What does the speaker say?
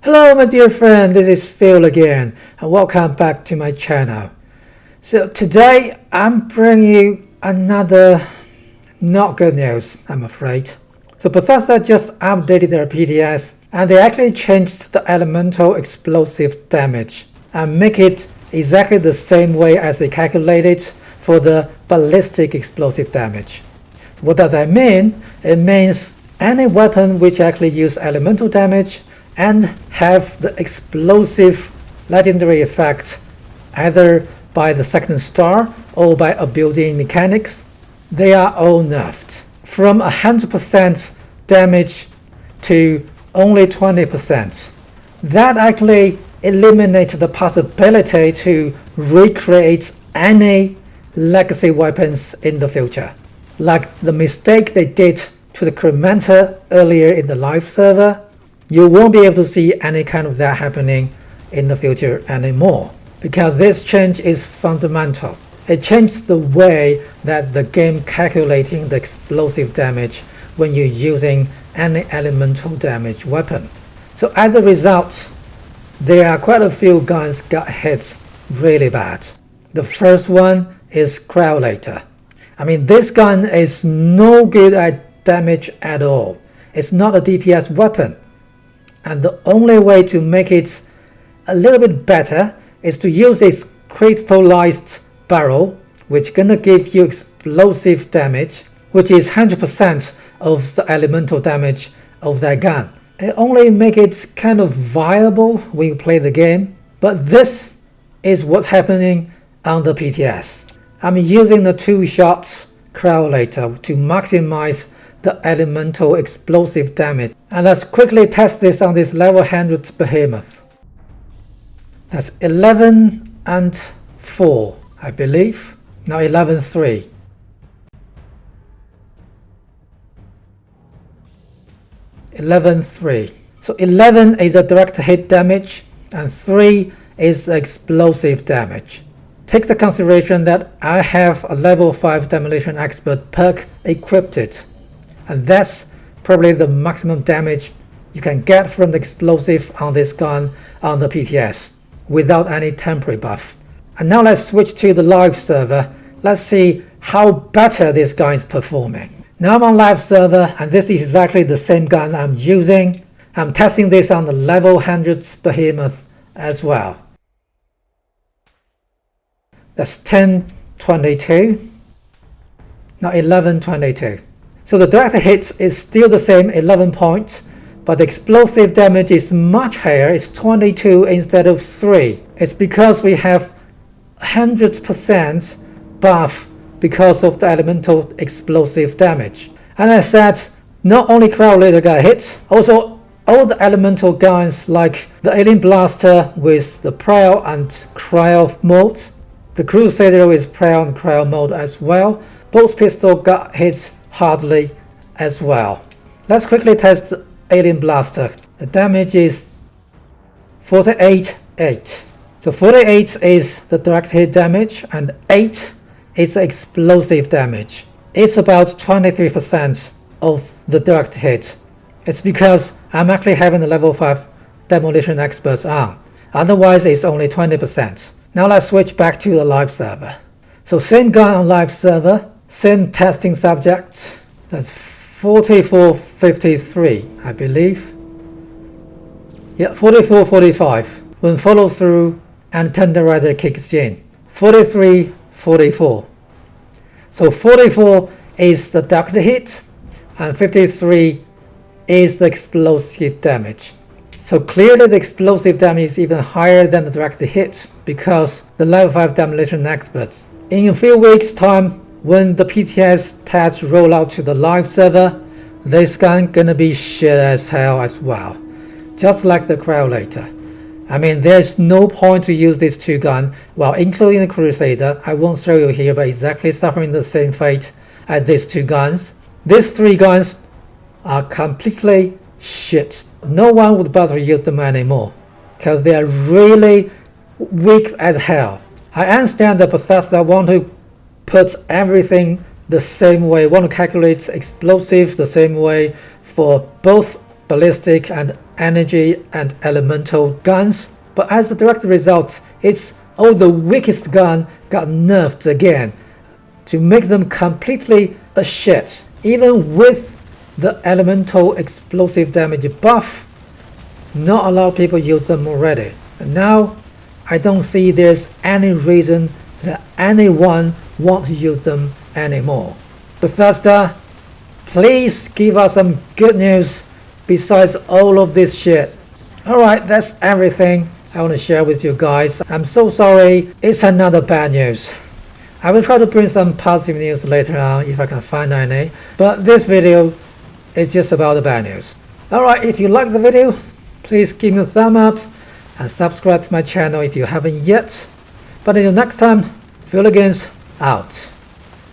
Hello my dear friend, this is Phil again and welcome back to my channel. So today I'm bringing you another not good news, I'm afraid. So Bethesda just updated their PTS and they actually changed the elemental explosive damage and make it exactly the same way as they calculated for the ballistic explosive damage. What does that mean? It means any weapon which actually use elemental damage and have the explosive legendary effect either by the second star or by a built-in mechanics, they are all nerfed from 100% damage to only 20%. That actually eliminates the possibility to recreate any legacy weapons in the future, like the mistake they did to the cryolator earlier in the live server. You won't be able to see any kind of that happening in the future anymore, because this change is fundamental. It changed the way that the game calculating the explosive damage when you're using any elemental damage weapon. So as a result, there are quite a few guns got hit really bad. The first one is cryolator. I mean, this gun is no good at damage at all. It's not a DPS weapon. And the only way to make it a little bit better is to use a crystallized barrel, which gonna give you explosive damage, which is 100% of the elemental damage of that gun. It only make it kind of viable when you play the game, but this is what's happening on the PTS. I'm using the 2-shot cryolator to maximize the elemental explosive damage. And let's quickly test this on this level 100 behemoth. That's 11 and 4, I believe. Now 11 3. So 11 is a direct hit damage and 3 is explosive damage. Take the consideration that I have a level 5 demolition expert perk equipped, and that's probably the maximum damage you can get from the explosive on this gun on the PTS without any temporary buff. And now let's switch to the live server. Let's see how better this gun is performing. Now I'm on live server and this is exactly the same gun I'm using. I'm testing this on the level 100 behemoth as well. That's 10-22. Now 11-22. So the direct hit is still the same, 11 points, but the explosive damage is much higher, it's 22 instead of 3. It's because we have 100% buff because of the elemental explosive damage. And I said, not only cryolator got hit, also all the elemental guns like the alien blaster with the prio and cryo mode, the crusader with prio and cryo mode as well, both pistols got hit hardly as well. Let's quickly test the alien blaster. The damage is 48-8. So 48 is the direct hit damage and 8 is the explosive damage. It's about 23% of the direct hit. It's because I'm actually having the level 5 demolition experts on. Otherwise it's only 20%. Now let's switch back to the live server. So same gun on live server, same testing subject. That's 44-53, I believe. Yeah, 44-45. When follow through and tender rider kicks in. 43-44. So 44 is the direct hit and 53 is the explosive damage. So clearly the explosive damage is even higher than the direct hit because the level 5 demolition experts. In a few weeks time, when the PTS patch roll out to the live server, this gun gonna be shit as hell as well. Just like the cryolator. I mean, there's no point to use these two guns, well, including the crusader. I won't show you here, but exactly suffering the same fate as these two guns. These 3 guns are completely shit. No one would bother use them anymore, because they are really weak as hell. I understand that Bethesda want to put everything the same way, want to calculate explosive the same way for both ballistic and energy and elemental guns, but as a direct result, it's all the weakest gun got nerfed again to make them completely a shit. Even with the elemental explosive damage buff, not a lot of people use them already. And now I don't see there's any reason that anyone want to use them anymore. Bethesda, please give us some good news besides all of this shit. Alright, that's everything I want to share with you guys. I'm so sorry, it's another bad news. I will try to bring some positive news later on if I can find any, but this video is just about the bad news. Alright, if you like the video, please give me a thumb up and subscribe to my channel if you haven't yet. But until next time, Phil against out.